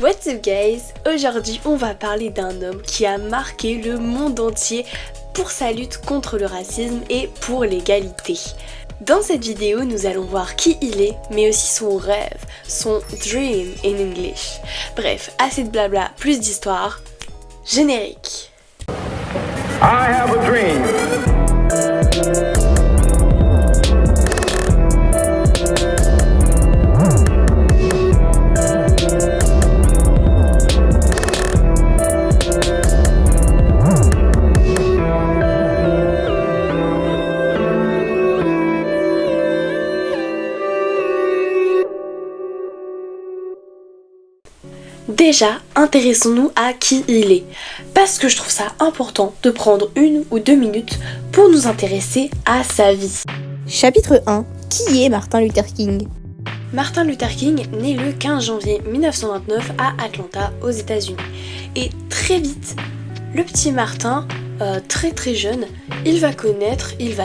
What's up guys? Aujourd'hui on va parler d'un homme qui a marqué le monde entier pour sa lutte contre le racisme et pour l'égalité. Dans cette vidéo nous allons voir qui il est, mais aussi son rêve, son dream in English. Bref, assez de blabla, plus d'histoire. Générique. I have a dream. Déjà, intéressons-nous à qui il est, parce que je trouve ça important de prendre 1 ou 2 minutes pour nous intéresser à sa vie. Chapitre 1. Qui est Martin Luther King? Martin Luther King naît le 15 janvier 1929 à Atlanta, aux États-Unis. Et très vite, le petit Martin, très jeune, il va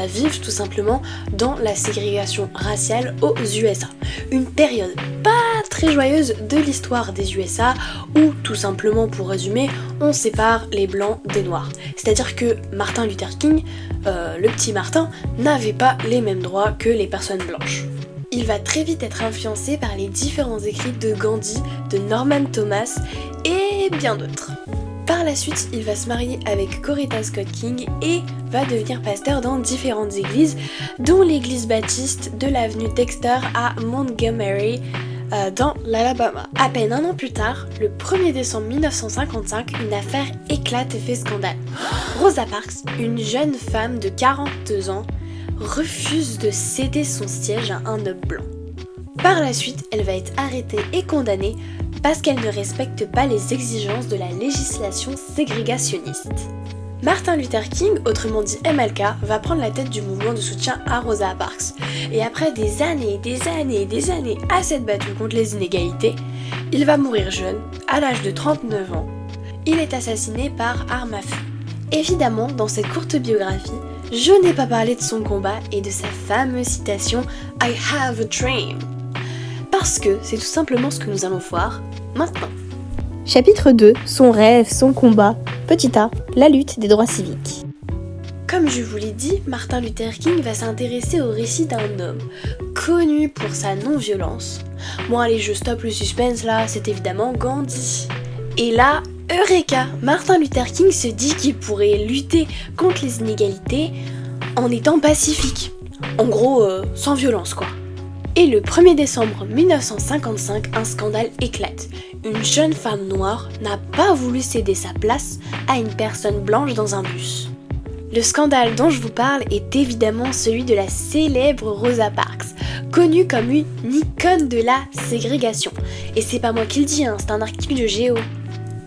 vivre tout simplement dans la ségrégation raciale aux USA. Une période pas très joyeuse de l'histoire des USA où, tout simplement pour résumer, on sépare les blancs des noirs. C'est-à-dire que Martin Luther King, le petit Martin, n'avait pas les mêmes droits que les personnes blanches. Il va très vite être influencé par les différents écrits de Gandhi, de Norman Thomas et bien d'autres. Par la suite, il va se marier avec Coretta Scott King et va devenir pasteur dans différentes églises, dont l'église baptiste de l'avenue Dexter à Montgomery, dans l'Alabama. À peine un an plus tard, le 1er décembre 1955, une affaire éclate et fait scandale. Rosa Parks, une jeune femme de 42 ans, refuse de céder son siège à un homme blanc. Par la suite, elle va être arrêtée et condamnée parce qu'elle ne respecte pas les exigences de la législation ségrégationniste. Martin Luther King, autrement dit MLK, va prendre la tête du mouvement de soutien à Rosa Parks. Et après des années à s'être battu contre les inégalités, il va mourir jeune, à l'âge de 39 ans. Il est assassiné par arme à feu. Évidemment, dans cette courte biographie, je n'ai pas parlé de son combat et de sa fameuse citation « I have a dream ». Parce que c'est tout simplement ce que nous allons voir maintenant. Chapitre 2. Son rêve, son combat. Petit a. La lutte des droits civiques. Comme je vous l'ai dit, Martin Luther King va s'intéresser au récit d'un homme connu pour sa non-violence. Bon allez, je stoppe le suspense là, c'est évidemment Gandhi. Et là, Eureka! Martin Luther King se dit qu'il pourrait lutter contre les inégalités en étant pacifique. En gros, sans violence quoi. Et le 1er décembre 1955, un scandale éclate. Une jeune femme noire n'a pas voulu céder sa place à une personne blanche dans un bus. Le scandale dont je vous parle est évidemment celui de la célèbre Rosa Parks, connue comme une icône de la ségrégation. Et c'est pas moi qui le dis, c'est un article de Géo.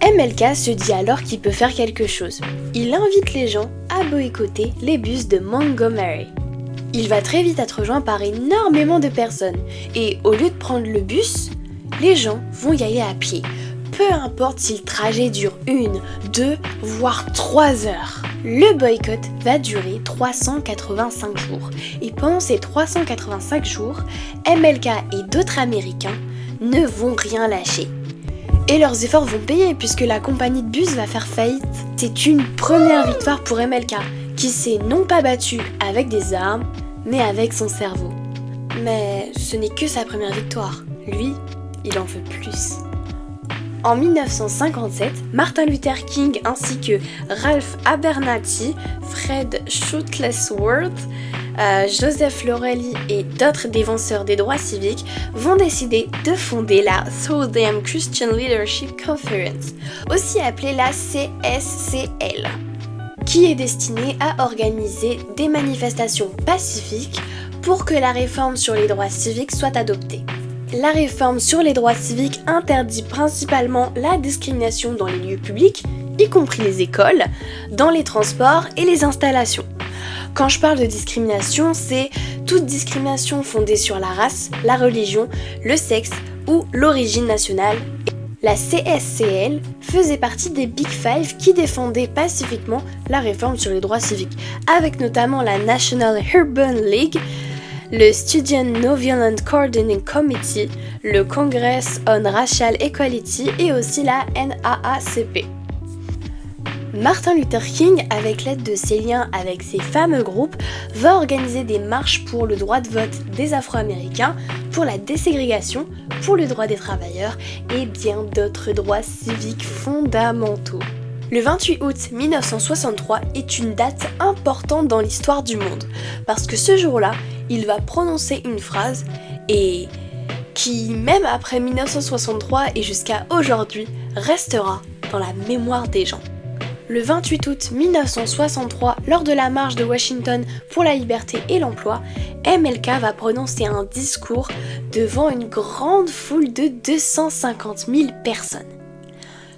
MLK se dit alors qu'il peut faire quelque chose. Il invite les gens à boycotter les bus de Montgomery. Il va très vite être rejoint par énormément de personnes et au lieu de prendre le bus, les gens vont y aller à pied. Peu importe si le trajet dure 1, 2, voire 3 heures. Le boycott va durer 385 jours. Et pendant ces 385 jours, MLK et d'autres Américains ne vont rien lâcher. Et leurs efforts vont payer puisque la compagnie de bus va faire faillite. C'est une première victoire pour MLK qui s'est non pas battu avec des armes, mais avec son cerveau. Mais ce n'est que sa première victoire. Lui, il en veut plus. En 1957, Martin Luther King ainsi que Ralph Abernathy, Fred Shuttlesworth, Joseph Loreilly et d'autres défenseurs des droits civiques vont décider de fonder la Southern Christian Leadership Conference, aussi appelée la CSCL, qui est destinée à organiser des manifestations pacifiques pour que la réforme sur les droits civiques soit adoptée. La réforme sur les droits civiques interdit principalement la discrimination dans les lieux publics, y compris les écoles, dans les transports et les installations. Quand je parle de discrimination, c'est toute discrimination fondée sur la race, la religion, le sexe ou l'origine nationale. La CSCL faisait partie des Big Five qui défendaient pacifiquement la réforme sur les droits civiques, avec notamment la National Urban League, le Student Non-Violent Coordinating Committee, le Congress on Racial Equality et aussi la NAACP. Martin Luther King, avec l'aide de ses liens avec ces fameux groupes, va organiser des marches pour le droit de vote des Afro-Américains, pour la déségrégation, pour le droit des travailleurs et bien d'autres droits civiques fondamentaux. Le 28 août 1963 est une date importante dans l'histoire du monde, parce que ce jour-là, il va prononcer une phrase et qui, même après 1963 et jusqu'à aujourd'hui, restera dans la mémoire des gens. Le 28 août 1963, lors de la marche de Washington pour la liberté et l'emploi, MLK va prononcer un discours devant une grande foule de 250 000 personnes.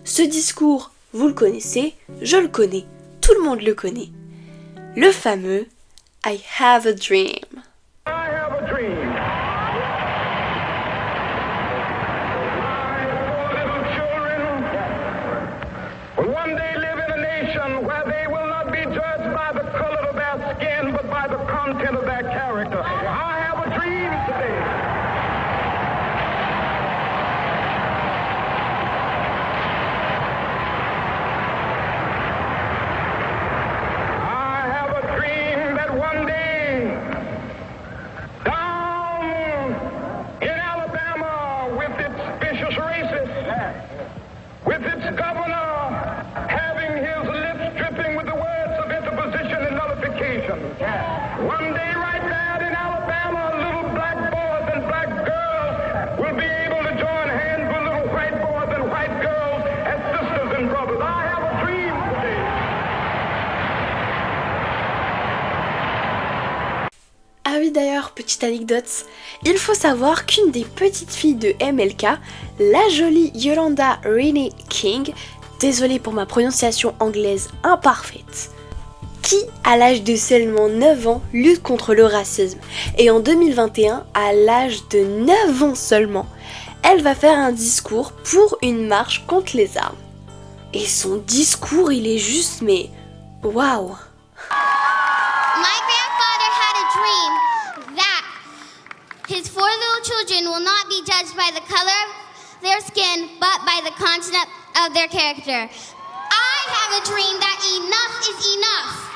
Ce discours, vous le connaissez, je le connais, tout le monde le connaît. Le fameux I have a dream. I have a dream. My four little children will one day live in a nation where they will not be judged by the color of their skin, but by the content of their character. I have a dream today. I have a dream that one day, down in Alabama, with its vicious racists, with its governor having his lips dripping with the words of interposition and nullification. One day right there in Alabama, little black boys and black girls will be able to join hands with little white boys and white girls as sisters and brothers. I have a dream today. Ah oui d'ailleurs, petite anecdote, il faut savoir qu'une des petites filles de MLK, la jolie Yolanda Renee King, désolée pour ma prononciation anglaise imparfaite, qui à l'âge de seulement 9 ans lutte contre le racisme. Et en 2021, à l'âge de 9 ans seulement, elle va faire un discours pour une marche contre les armes. Et son discours, il est juste mais waouh. My grandfather had a dream that his four little children will not be judged by the color of their skin, but by the content of their character. I have a dream that enough is enough.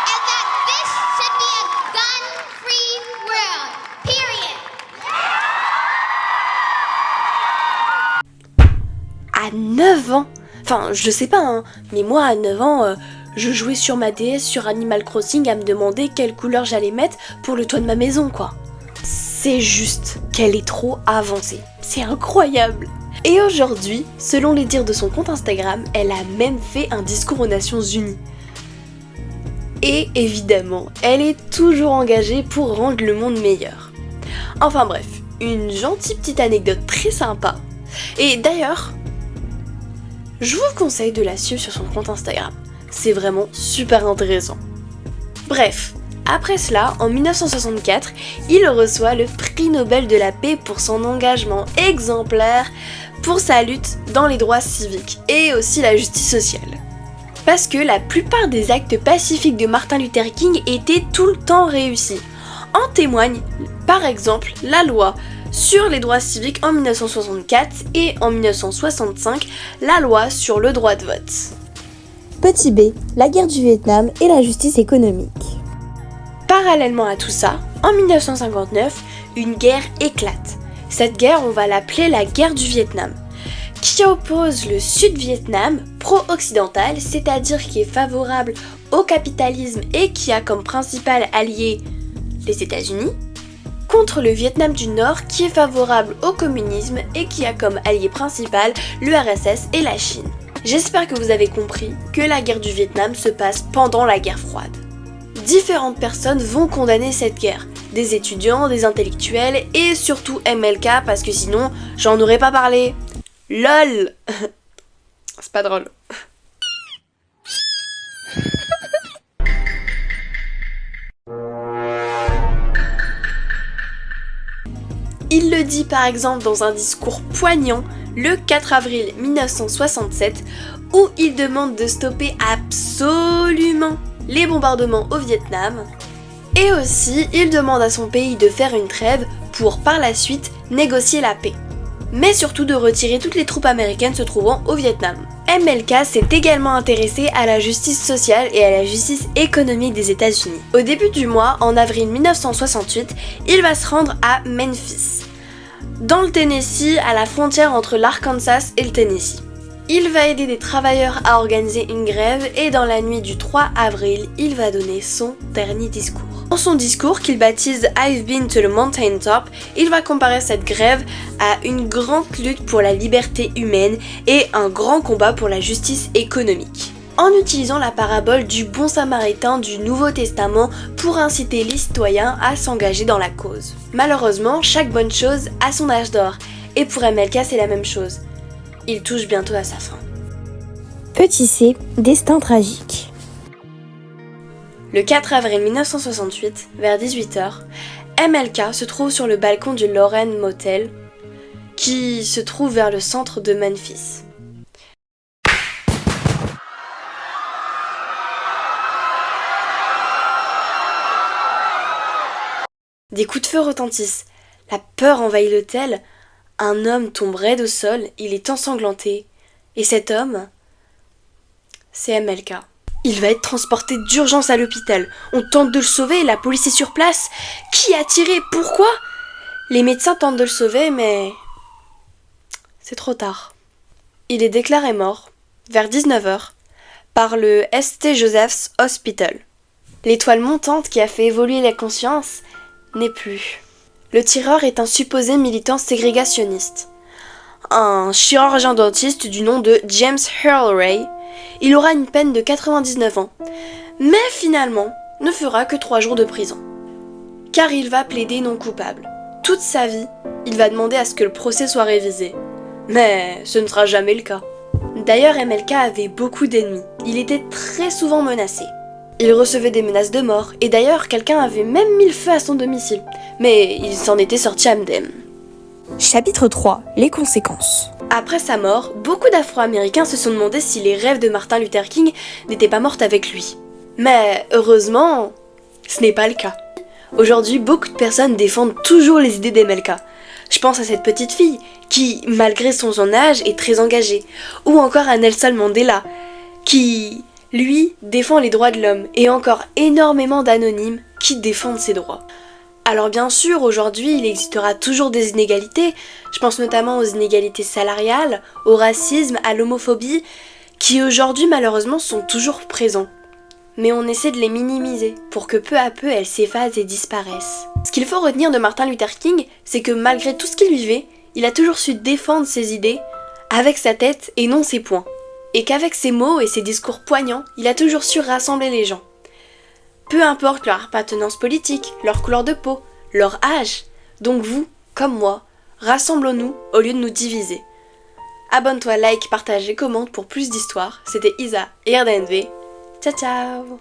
And that this should be a gun-free world. Period. À 9 ans, enfin je sais pas hein, mais moi à 9 ans, je jouais sur ma DS sur Animal Crossing à me demander quelle couleur j'allais mettre pour le toit de ma maison quoi. C'est juste qu'elle est trop avancée, c'est incroyable. Et aujourd'hui, selon les dires de son compte Instagram, elle a même fait un discours aux Nations Unies. Et évidemment, elle est toujours engagée pour rendre le monde meilleur. Enfin bref, une gentille petite anecdote très sympa. Et d'ailleurs, je vous conseille de la suivre sur son compte Instagram. C'est vraiment super intéressant. Bref, après cela, en 1964, il reçoit le prix Nobel de la paix pour son engagement exemplaire pour sa lutte dans les droits civiques et aussi la justice sociale. Parce que la plupart des actes pacifiques de Martin Luther King étaient tout le temps réussis. En témoigne, par exemple, la loi sur les droits civiques en 1964 et en 1965, la loi sur le droit de vote. Petit b, la guerre du Vietnam et la justice économique. Parallèlement à tout ça, en 1959, une guerre éclate. Cette guerre, on va l'appeler la guerre du Vietnam, qui oppose le Sud-Vietnam, pro-occidental, c'est-à-dire qui est favorable au capitalisme et qui a comme principal allié les États-Unis, contre le Vietnam du Nord, qui est favorable au communisme et qui a comme allié principal l'URSS et la Chine. J'espère que vous avez compris que la guerre du Vietnam se passe pendant la guerre froide. Différentes personnes vont condamner cette guerre, des étudiants, des intellectuels et surtout MLK parce que sinon j'en aurais pas parlé. LOL. C'est pas drôle. Il le dit par exemple dans un discours poignant le 4 avril 1967 où il demande de stopper absolument les bombardements au Vietnam Et aussi, il demande à son pays de faire une trêve pour par la suite négocier la paix. Mais surtout de retirer toutes les troupes américaines se trouvant au Vietnam. MLK s'est également intéressé à la justice sociale et à la justice économique des États-Unis. Au début du mois, en avril 1968, il va se rendre à Memphis, dans le Tennessee, à la frontière entre l'Arkansas et le Tennessee. Il va aider des travailleurs à organiser une grève et dans la nuit du 3 avril, il va donner son dernier discours. Dans son discours qu'il baptise I've been to the mountain top, il va comparer cette grève à une grande lutte pour la liberté humaine et un grand combat pour la justice économique. En utilisant la parabole du bon samaritain du Nouveau Testament pour inciter les citoyens à s'engager dans la cause. Malheureusement, chaque bonne chose a son âge d'or, et pour MLK c'est la même chose. Il touche bientôt à sa fin. Petit C, destin tragique. Le 4 avril 1968, vers 18h, MLK se trouve sur le balcon du Lorraine Motel, qui se trouve vers le centre de Memphis. Des coups de feu retentissent, la peur envahit l'hôtel, un homme tombe raide au sol, il est ensanglanté, et cet homme, c'est MLK. Il va être transporté d'urgence à l'hôpital. On tente de le sauver, la police est sur place. Qui a tiré? Pourquoi? Les médecins tentent de le sauver, mais c'est trop tard. Il est déclaré mort, vers 19h, par le St. Joseph's Hospital. L'étoile montante qui a fait évoluer la conscience n'est plus. Le tireur est un supposé militant ségrégationniste. Un chirurgien dentiste du nom de James Earl Ray. Il aura une peine de 99 ans, mais finalement ne fera que 3 jours de prison. Car il va plaider non coupable. Toute sa vie, il va demander à ce que le procès soit révisé. Mais ce ne sera jamais le cas. D'ailleurs, MLK avait beaucoup d'ennemis. Il était très souvent menacé. Il recevait des menaces de mort, et d'ailleurs, quelqu'un avait même mis le feu à son domicile. Mais il s'en était sorti indemne. Chapitre 3, les conséquences. Après sa mort, beaucoup d'Afro-Américains se sont demandé si les rêves de Martin Luther King n'étaient pas morts avec lui. Mais heureusement, ce n'est pas le cas. Aujourd'hui, beaucoup de personnes défendent toujours les idées d'MLK. Je pense à cette petite fille qui, malgré son jeune âge, est très engagée. Ou encore à Nelson Mandela, qui, lui, défend les droits de l'homme. Et encore énormément d'anonymes qui défendent ses droits. Alors bien sûr, aujourd'hui, il existera toujours des inégalités, je pense notamment aux inégalités salariales, au racisme, à l'homophobie, qui aujourd'hui malheureusement sont toujours présents. Mais on essaie de les minimiser, pour que peu à peu elles s'effacent et disparaissent. Ce qu'il faut retenir de Martin Luther King, c'est que malgré tout ce qu'il vivait, il a toujours su défendre ses idées, avec sa tête et non ses poings. Et qu'avec ses mots et ses discours poignants, il a toujours su rassembler les gens. Peu importe leur appartenance politique, leur couleur de peau, leur âge. Donc vous, comme moi, rassemblons-nous au lieu de nous diviser. Abonne-toi, like, partage et commente pour plus d'histoires. C'était Isa et RDNV. Ciao ciao!